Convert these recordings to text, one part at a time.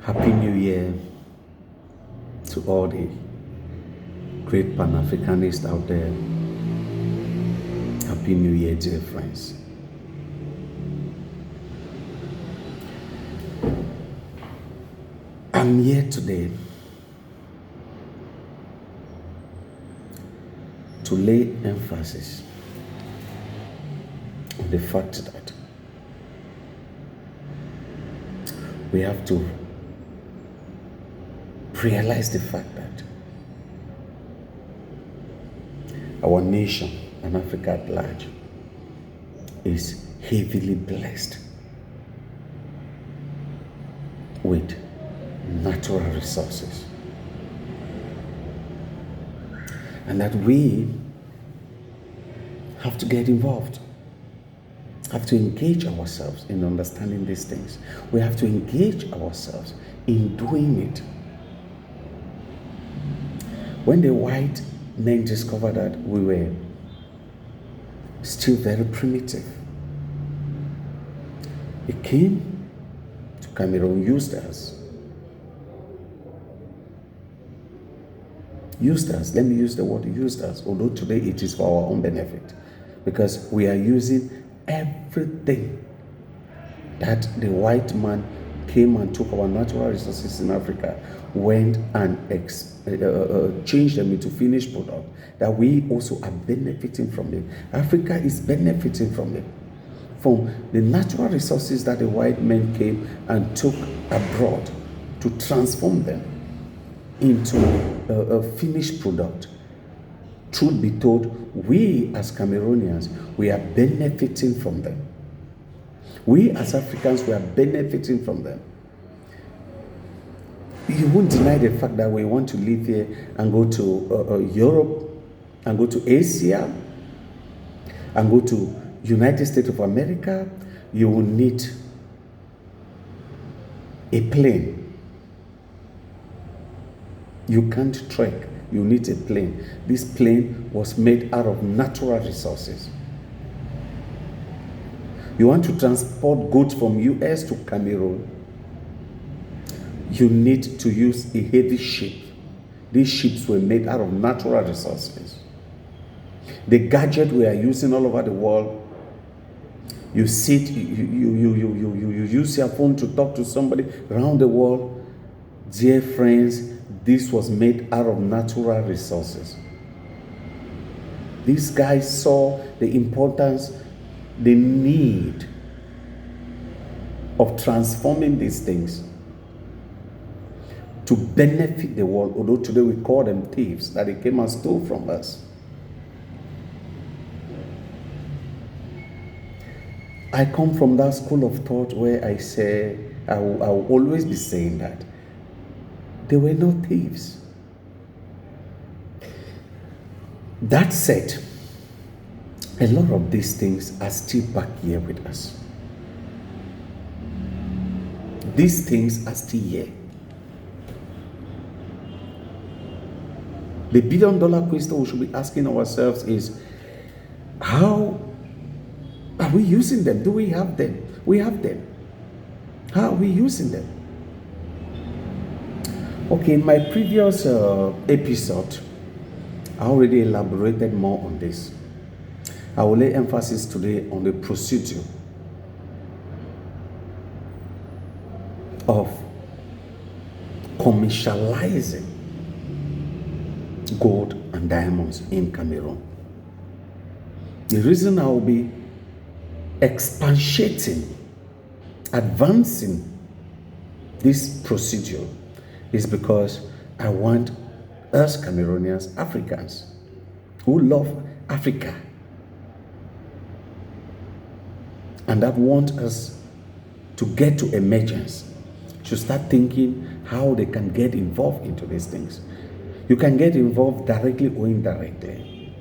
Happy New Year to all the great Pan-Africanists out there. Happy New Year, dear friends. I'm here today to lay emphasis on the fact that we have to realize the fact that our nation and Africa at large is heavily blessed with natural resources, and that we have to get involved, have to engage ourselves in understanding these things. We have to engage ourselves in doing it. When the white men discovered that we were still very primitive, he came to Cameroon, used us. Let me use the word used us, although today it is for our own benefit, because we are using everything that the white man came and took our natural resources in Africa, went and changed them into finished product, that we also are benefiting from it. Africa is benefiting from it, from the natural resources that the white men came and took abroad to transform them into a finished product. Truth be told, we as Cameroonians, we are benefiting from them. We as Africans, we are benefiting from them. You won't deny the fact that we want to live here and go to Europe, and go to Asia, and go to United States of America. You will need a plane. You can't trek, you need a plane. This plane was made out of natural resources. You want to transport goods from US to Cameroon, you need to use a heavy ship. These ships were made out of natural resources. The gadget we are using all over the world, you sit, you use your phone to talk to somebody around the world. Dear friends, this was made out of natural resources. These guys saw the importance, the need of transforming these things to benefit the world, although today we call them thieves, that they came and stole from us. I come from that school of thought where I say, I will always be saying that they were not thieves. That said, a lot of these things are still back here with us. These things are still here. The billion-dollar question we should be asking ourselves is, how are we using them? Do we have them? We have them. How are we using them? Okay, in my previous episode, I already elaborated more on this. I will lay emphasis today on the procedure of commercializing gold and diamonds in Cameroon. The reason I will be expatiating, advancing this procedure is because I want us Cameroonians, Africans who love Africa and that want us to get to emergence, to start thinking how they can get involved into these things. You can get involved directly or indirectly.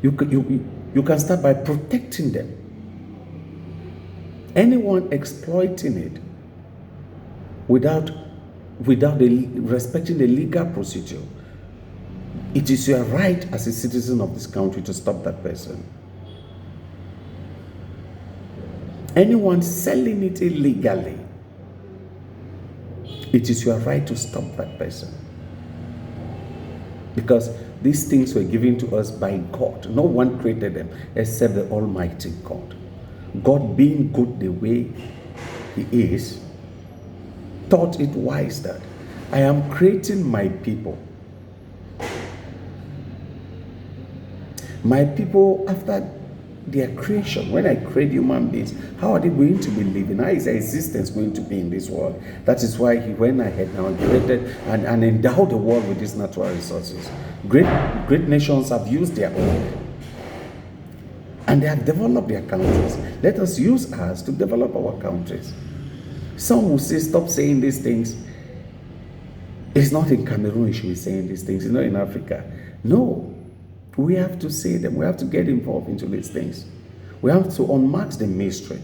You can start by protecting them. Anyone exploiting it without respecting the legal procedure, it is your right as a citizen of this country to stop that person. Anyone selling it illegally, it is your right to stop that person. Because these things were given to us by God. No one created them except the Almighty God. God, being good the way He is, thought it wise that I am creating my people. My people, after their creation, when I create human beings, how are they going to be living? How is their existence going to be in this world? That is why He went ahead now and created and endowed the world with these natural resources. Great nations have used their own, and they have developed their countries. Let us use ours to develop our countries. Some will say, stop saying these things. It's not in Cameroon you should be saying these things. It's not in Africa. No. We have to say them. We have to get involved into these things. We have to unmark the mystery.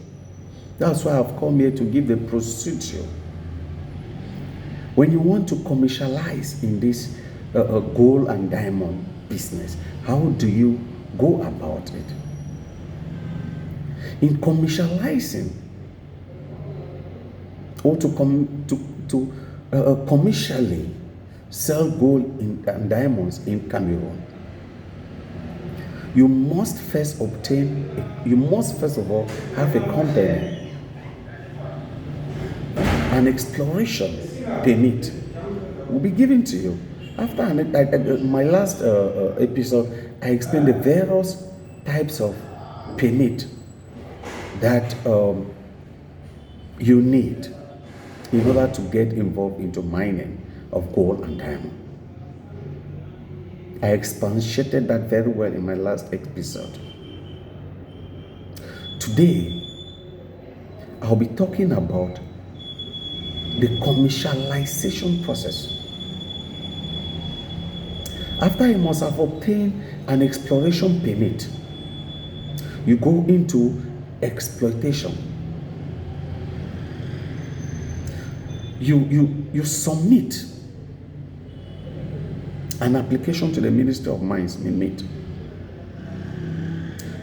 That's why I've come here to give the procedure. When you want to commercialize in this gold and diamond business, how do you go about it? In commercializing, or to commercially sell gold and diamonds in Cameroon, you must first of all have a company, an exploration permit will be given to you. After my last episode, I explained the various types of permit that you need in order to get involved into mining of gold and diamond. I expatiated that very well in my last episode. Today, I'll be talking about the commercialization process. After you must have obtained an exploration permit, you go into exploitation. You submit an application to the Ministry of Mines, MIMIT,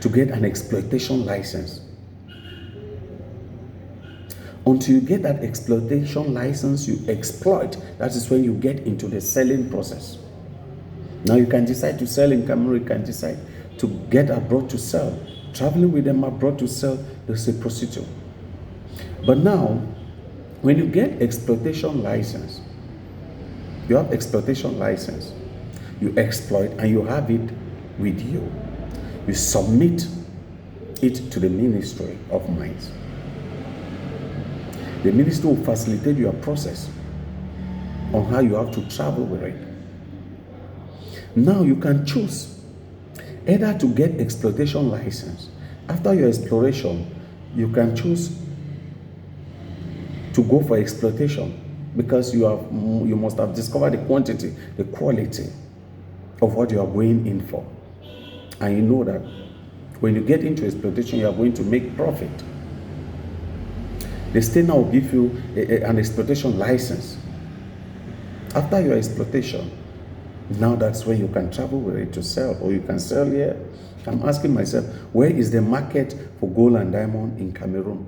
to get an exploitation license. Until you get that exploitation license, you exploit. That is when you get into the selling process. Now you can decide to sell in Cameroon, you can decide to get abroad to sell. Traveling with them abroad to sell, there's a procedure. But now, when you get exploitation license, you have exploitation license, you exploit and you have it with you. You submit it to the Ministry of Mines. The ministry will facilitate your process on how you have to travel with it. Now you can choose either to get exploitation license. After your exploration, you can choose to go for exploitation because you must have discovered the quantity, the quality of what you are going in for. And you know that when you get into exploitation, you are going to make profit. The state now will give you an exploitation license. After your exploitation, now that's when you can travel with it to sell, or you can sell here. I'm asking myself, where is the market for gold and diamond in Cameroon?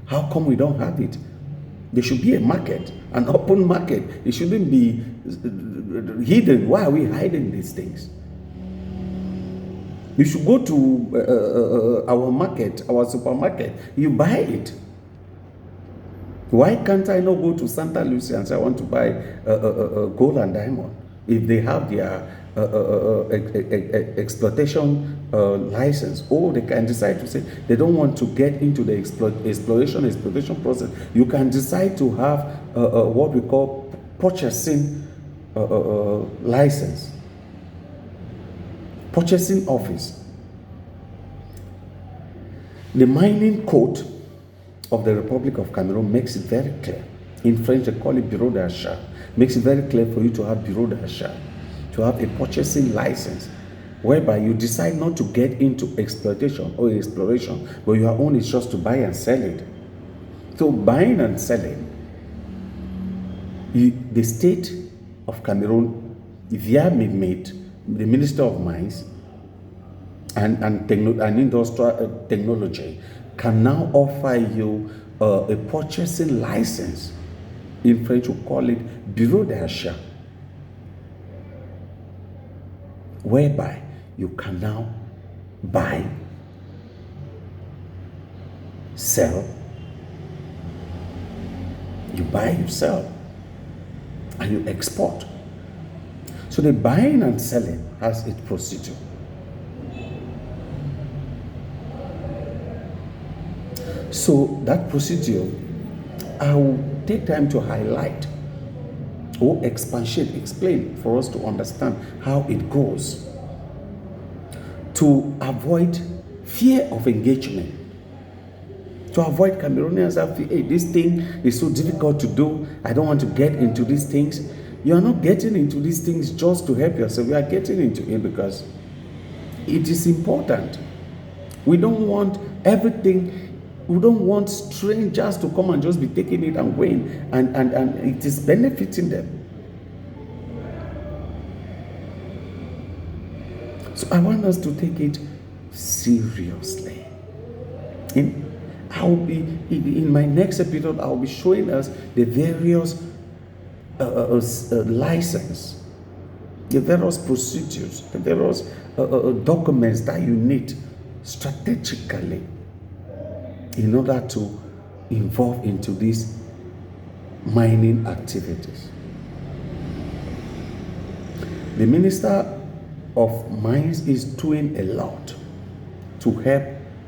How come we don't have it? There should be a market, an open market. It shouldn't be hidden. Why are we hiding these things? You should go to our market, our supermarket. You buy it. Why can't I not go to Santa Lucia and say I want to buy gold and diamond if they have their exploitation license? Or they can decide to say they don't want to get into the exploitation process. You can decide to have what we call purchasing license, purchasing office. The mining code of the Republic of Cameroon makes it very clear. In French, they call it bureau d'achat. Makes it very clear for you to have bureau d'achat, to have a purchasing license, whereby you decide not to get into exploitation or exploration, but your own is just to buy and sell it. So buying and selling, the state of Cameroon, via MIMIT, the Minister of Mines and Industrial Technology, can now offer you a purchasing license. In French, we call it bureau d'achat, whereby you can now buy, sell. You buy, you sell, and you export. So the buying and selling has its procedure. So that procedure, I will take time to highlight or explain for us to understand how it goes, to avoid fear of engagement, to avoid Cameroonians saying, hey, this thing is so difficult to do, I don't want to get into these things. You are not getting into these things just to help yourself. You are getting into it because it is important. We don't want everything. We don't want strangers to come and just be taking it and going, and it is benefiting them. So I want us to take it seriously. In my next episode, I'll be showing us the various license, the various procedures, the various documents that you need strategically in order to involve into these mining activities. The Minister of Mines is doing a lot to help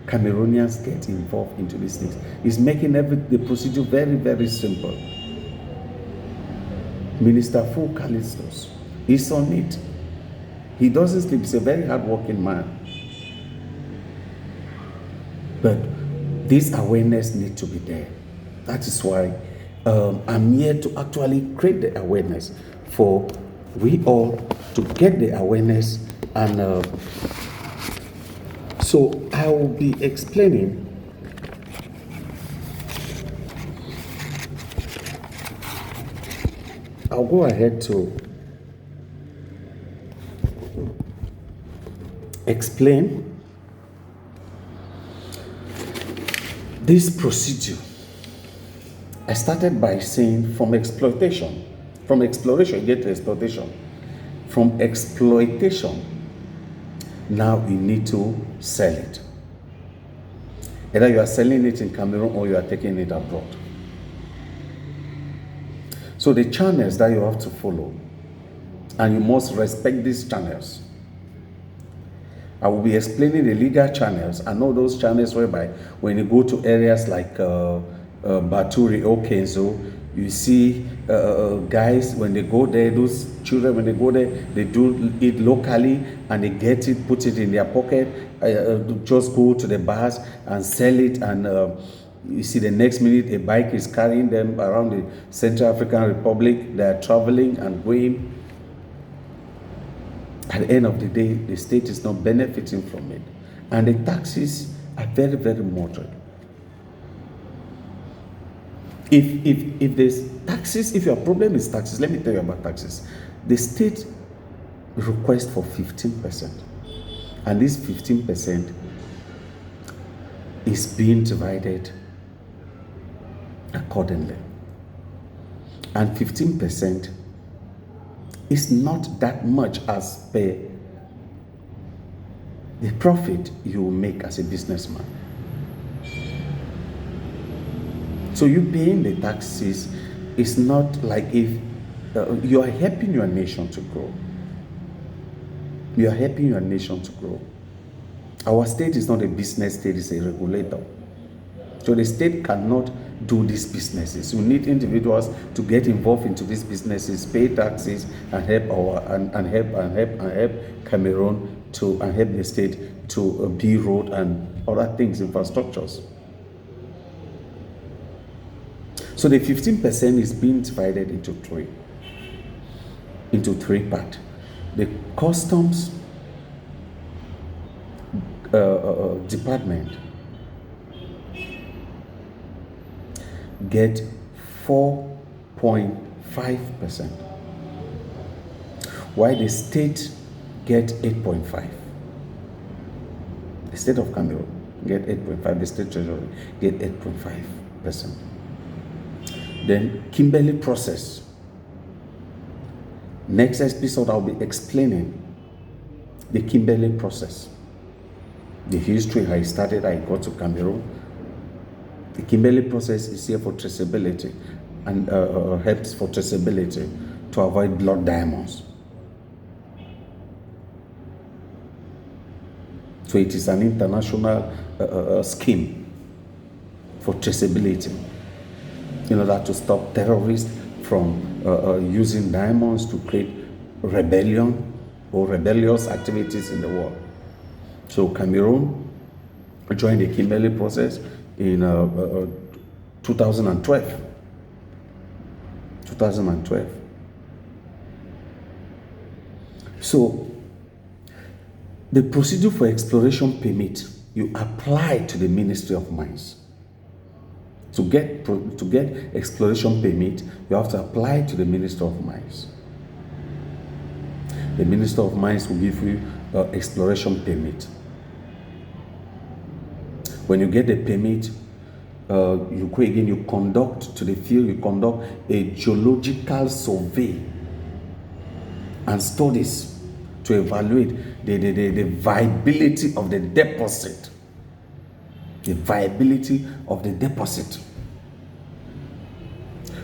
Cameroonians get involved into these things. He's making the procedure very, very simple. Minister Fu Callistos is on it. He doesn't sleep. He's a very hardworking man. But this awareness needs to be there. That is why I'm here to actually create the awareness for we all to get the awareness. And so I will be explaining I'll go ahead to explain this procedure. I started by saying from exploration, you get to exploitation. From exploitation, now you need to sell it. Either you are selling it in Cameroon or you are taking it abroad. So the channels that you have to follow, and you must respect these channels. I will be explaining the legal channels. I know those channels whereby when you go to areas like Baturi or Kenzo, you see guys, when they go there, those children, when they go there, they do it locally and they get it, put it in their pocket, just go to the bars and sell it. And you see the next minute a bike is carrying them around the Central African Republic. They are traveling and going. At the end of the day, the state is not benefiting from it. And the taxes are very, very moderate. If there's taxes, if your problem is taxes, let me tell you about taxes. The state requests for 15%. And this 15% is being divided accordingly. And 15% is not that much as per the profit you will make as a businessman. So you paying the taxes is not like if you are helping your nation to grow. You are helping your nation to grow. Our state is not a business state, it's a regulator. So the state cannot do these businesses. You need individuals to get involved into these businesses, pay taxes, and help Cameroon to and help the state to build road and other things, infrastructures. So the 15% is being divided into three parts. The customs department get 4.5%, while the state get 8.5%. The state of Cameroon get 8.5%. The state treasury get 8.5%. Then Kimberley process. Next episode, I'll be explaining the Kimberley process, the history, how it started, how it got to Cameroon. The Kimberley process is here for traceability and helps for traceability to avoid blood diamonds. So it is an international scheme for traceability in order to stop terrorists from using diamonds to create rebellion or rebellious activities in the world. So Cameroon joined the Kimberley process in 2012. 2012. So the procedure for exploration permit, you apply to the Ministry of Mines. To get exploration permit, you have to apply to the Minister of Mines. The Minister of Mines will give you exploration permit. When you get the permit, you go again, you conduct to the field, you conduct a geological survey and studies to evaluate the viability of the deposit. The viability of the deposit.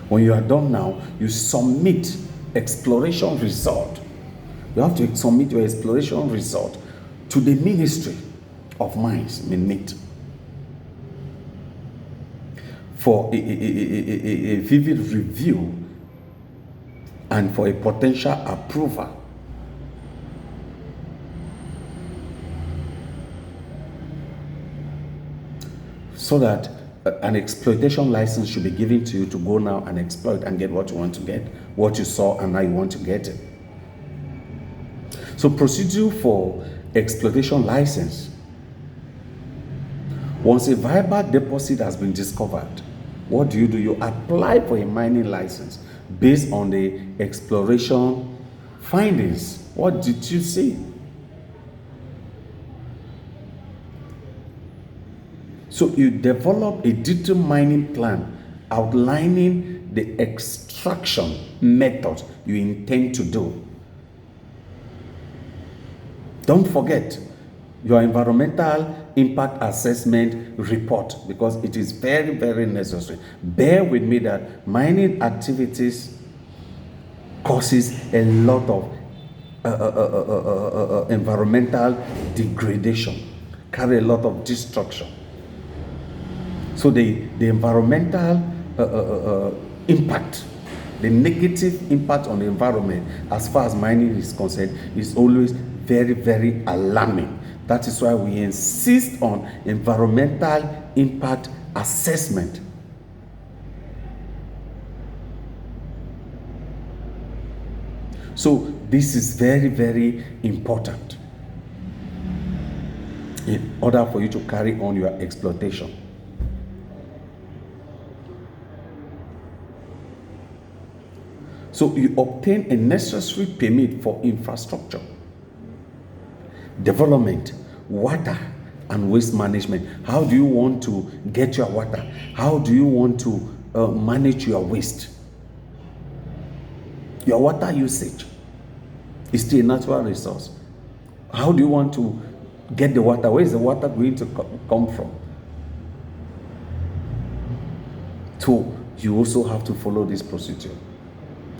When you are done now, you submit exploration result. You have to submit your exploration result to the Ministry of Mines, MINMIT, for a vivid review and for a potential approval. So that an exploitation license should be given to you to go now and exploit and get what you want to get, what you saw and how you want to get it. So procedure for exploitation license. Once a viable deposit has been discovered, what do? You apply for a mining license based on the exploration findings. What did you see? So you develop a detailed mining plan outlining the extraction method you intend to do. Don't forget your environmental impact assessment report, because it is very, very necessary. Bear with me that mining activities causes a lot of environmental degradation, carry a lot of destruction. So the environmental impact, the negative impact on the environment as far as mining is concerned is always very, very alarming. That is why we insist on environmental impact assessment. So this is very, very important in order for you to carry on your exploitation. So you obtain a necessary permit for infrastructure, development, water and waste management. How do you want to get your water? How do you want to manage your waste? Your water usage is still a natural resource. How do you want to get the water? Where is the water going to come from? So you also have to follow this procedure.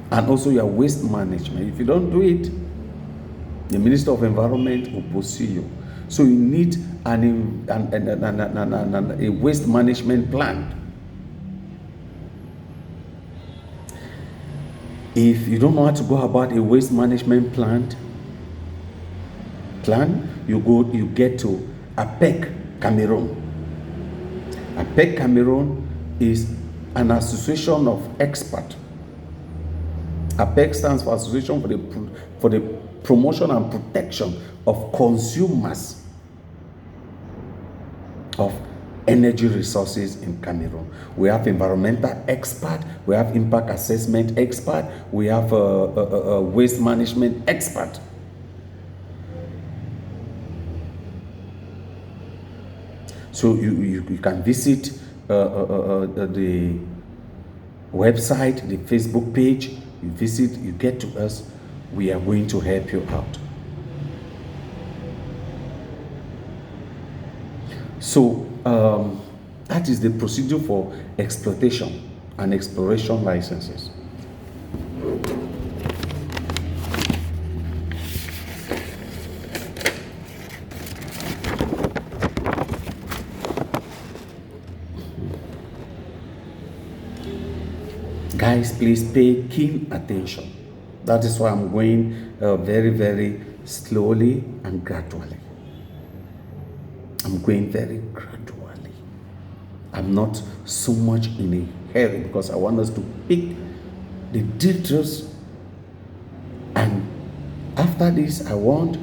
And also your waste management. If you don't do it, the Minister of Environment will pursue you. So you need a waste management plan. If you don't know how to go about a waste management plan, you get to APEC Cameroon. APEC Cameroon is an association of experts. APEC stands for Association for the Promotion and Protection of Consumers of Energy Resources in Cameroon. We have environmental expert, we have impact assessment expert, we have waste management expert. So you can visit the website, the Facebook page. You visit, you get to us. We are going to help you out. So that is the procedure for exploitation and exploration licenses. Guys, please pay keen attention. That is why I'm going very, very slowly and gradually. I'm going very gradually. I'm not so much in a hurry because I want us to pick the details. And after this, I want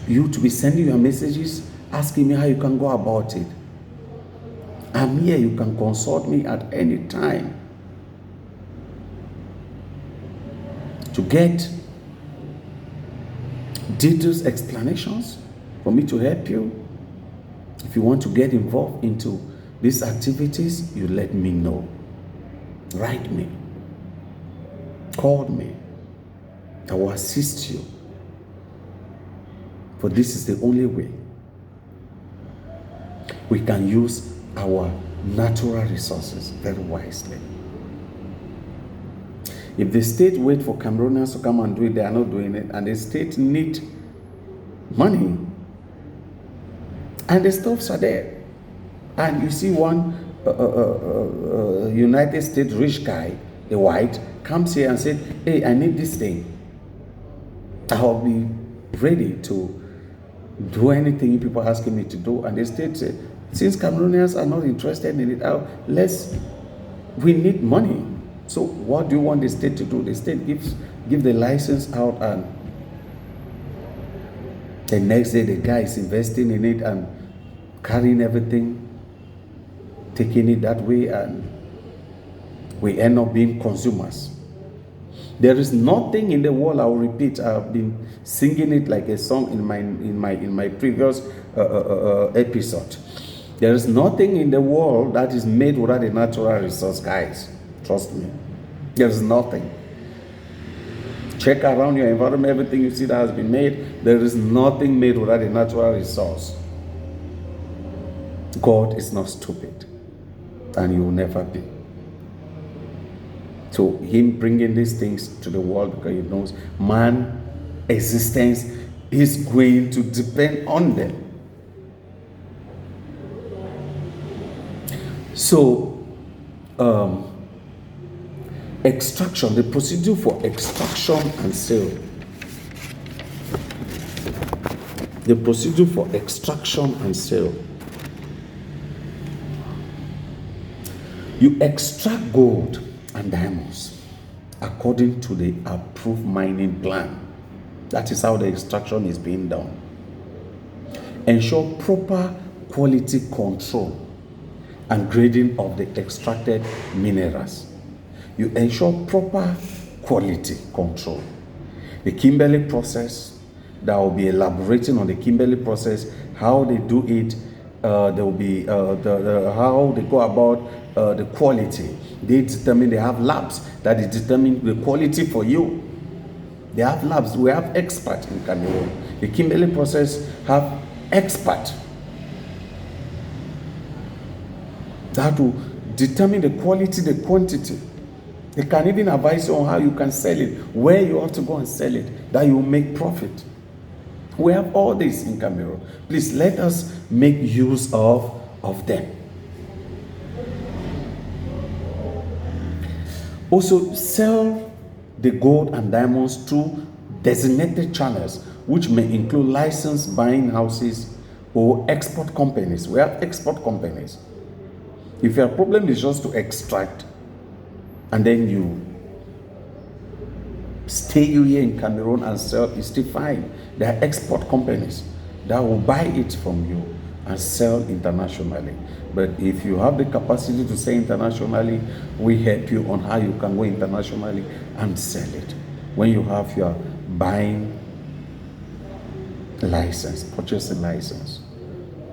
you to be sending your messages, asking me how you can go about it. I'm here. You can consult me at any time to get details, explanations for me to help you. If you want to get involved into these activities, you let me know. Write me. Call me. I will assist you. For this is the only way we can use our natural resources very wisely. If the state wait for Cameroonians to come and do it, they are not doing it, and the state need money, and the stuffs are there. And you see one United States rich guy, a white, comes here and said, hey, I need this thing. I'll be ready to do anything you people are asking me to do. And the state said, since Cameroonians are not interested in it, we need money. So what do you want the state to do? The state give the license out, and the next day the guy is investing in it and carrying everything, taking it that way, and we end up being consumers. There is nothing in the world, I will repeat, I've been singing it like a song in my previous episode. There is nothing in the world that is made without a natural resource, guys. Trust me. There is nothing. Check around your environment, everything you see that has been made. There is nothing made without a natural resource. God is not stupid, and He will never be. So Him bringing these things to the world because He knows man's existence is going to depend on them. So, extraction, the procedure for extraction and sale. The procedure for extraction and sale. You extract gold and diamonds according to the approved mining plan. That is how the extraction is being done. Ensure proper quality control and grading of the extracted minerals. You ensure proper quality control. The Kimberley process, that will be elaborating on the Kimberley process, how they do it. There will be how they go about the quality. They have labs that determine the quality for you. They have labs. We have experts in Cameroon. The Kimberley process have experts that will determine the quality, the quantity. They can even advise you on how you can sell it, where you have to go and sell it, that you will make profit. We have all this in Cameroon. Please let us make use of them. Also, sell the gold and diamonds through designated channels, which may include licensed buying houses or export companies. We have export companies. If your problem is just to extract and then you stay here in Cameroon and sell, it's still fine. There are export companies that will buy it from you and sell internationally. But if you have the capacity to sell internationally, we help you on how you can go internationally and sell it. When you have your buying license, purchase a license.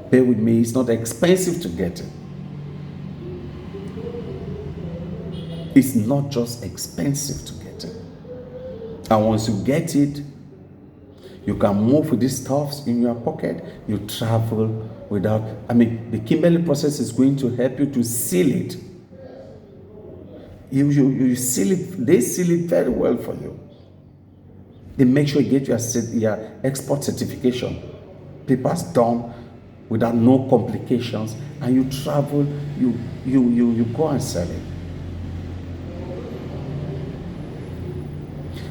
Bear with me, it's not expensive to get it. It's not just expensive to get it. And once you get it, you can move with these stuffs in your pocket. You travel without, the Kimberley process is going to help you to seal it. You seal it, they seal it very well for you. They make sure you get your export certification, papers done without no complications, and you travel, you go and sell it.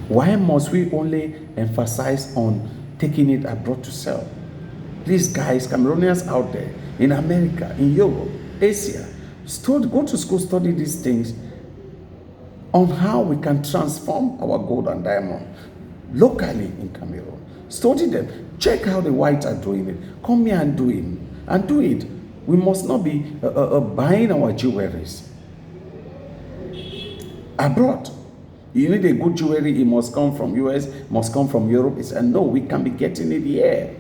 Why must we only emphasize on taking it abroad to sell? Please, guys, Cameroonians out there, in America, in Europe, Asia, go to school, study these things on how we can transform our gold and diamond locally in Cameroon. Study them. Check how the whites are doing it. Come here and do it. And do it. We must not be buying our jewelries abroad. You need a good jewelry, it must come from US, must come from Europe. It's no, we can be getting it here.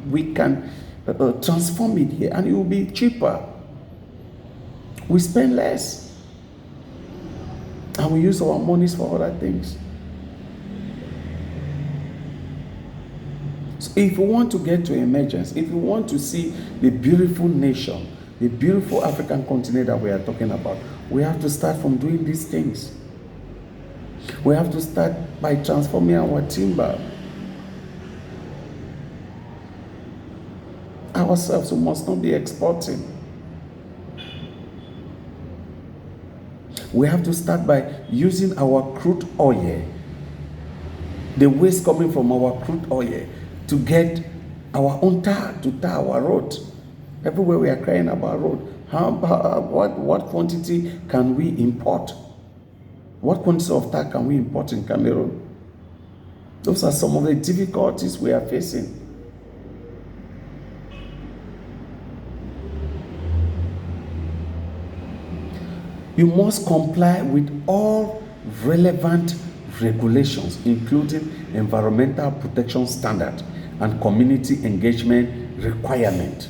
We can transform it here, and it will be cheaper. We spend less, and we use our monies for other things. So if we want to get to emergence, if we want to see the beautiful nation, the beautiful African continent that we are talking about, we have to start from doing these things. We have to start by transforming our timber. Ourselves, we must not be exporting. We have to start by using our crude oil, the waste coming from our crude oil, to get our own tar, to tar our road. Everywhere we are crying about road. What quantity can we import? What quantity of tar can we import in Cameroon? Those are some of the difficulties we are facing. You must comply with all relevant regulations, including environmental protection standard and community engagement requirement.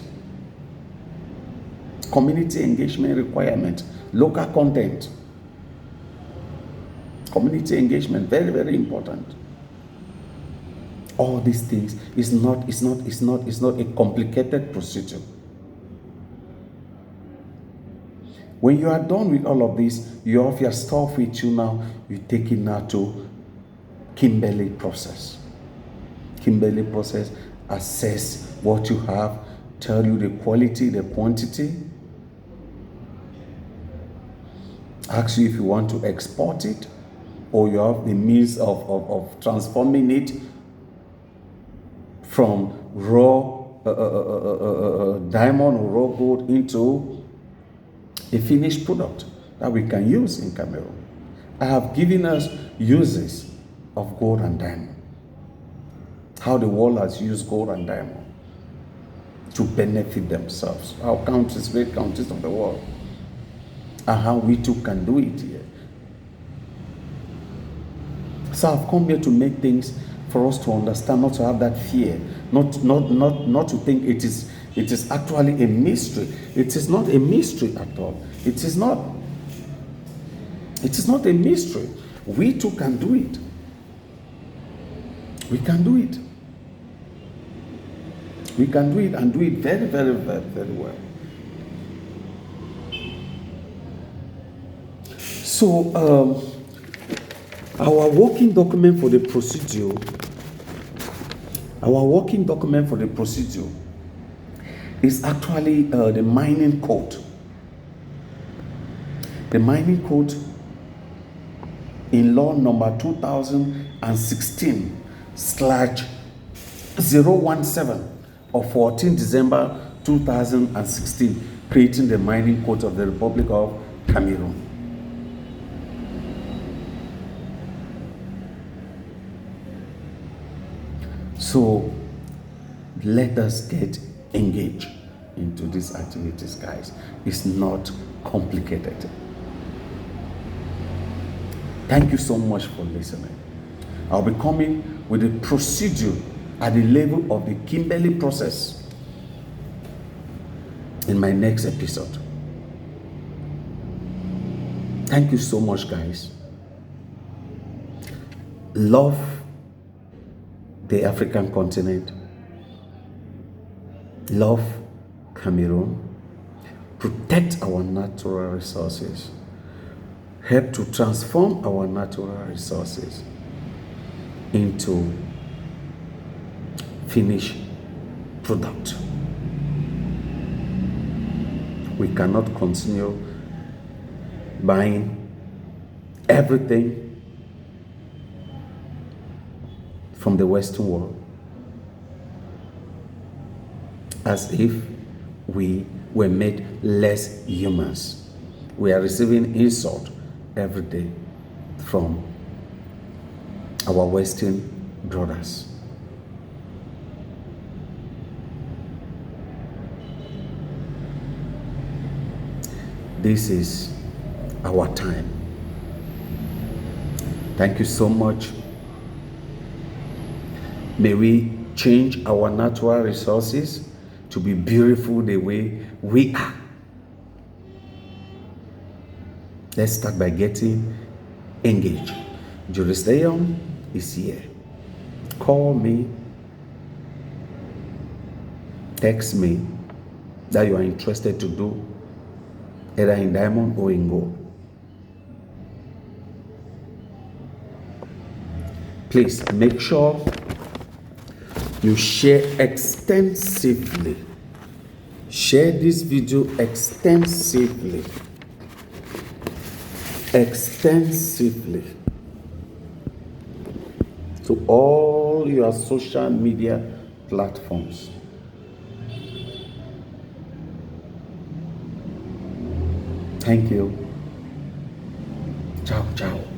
Community engagement requirement, local content, community engagement, very, very important. All these things is not a complicated procedure. When you are done with all of this, you have your stuff with you now, you take it now to Kimberley process. Kimberley process, assess what you have, tell you the quality, the quantity, ask you if you want to export it, or you have the means of transforming it from raw diamond or raw gold into a finished product that we can use in Cameroon. I have given us uses of gold and diamond, how the world has used gold and diamond to benefit themselves, our countries, great countries of the world, and how we too can do it here. So I've come here to make things for us to understand, not to have that fear, not to think it is actually a mystery. It is not a mystery at all. It is not a mystery. We too can do it. We can do it. We can do it, and do it very, very, very, very well. So our working document for the procedure, is actually the mining code. The mining code in law number 2016/017 of 14 December 2016, creating the mining code of the Republic of Cameroon. So let us get engaged into these activities, guys. It's not complicated. Thank you so much for listening. I'll be coming with a procedure at the level of the Kimberley process in my next episode. Thank you so much, guys. Love the African continent. Love Cameroon. Protect our natural resources. Help to transform our natural resources into finished product. We cannot continue buying everything from the Western world as if we were made less humans. We are receiving insult every day from our Western brothers. This is our time. Thank you so much. May we change our natural resources to be beautiful the way we are. Let's start by getting engaged. Jerusalem is here. Call me, text me that you are interested to do either in diamond or in gold. Please make sure you share extensively. Share this video extensively to all your social media platforms. Thank you. Ciao, ciao.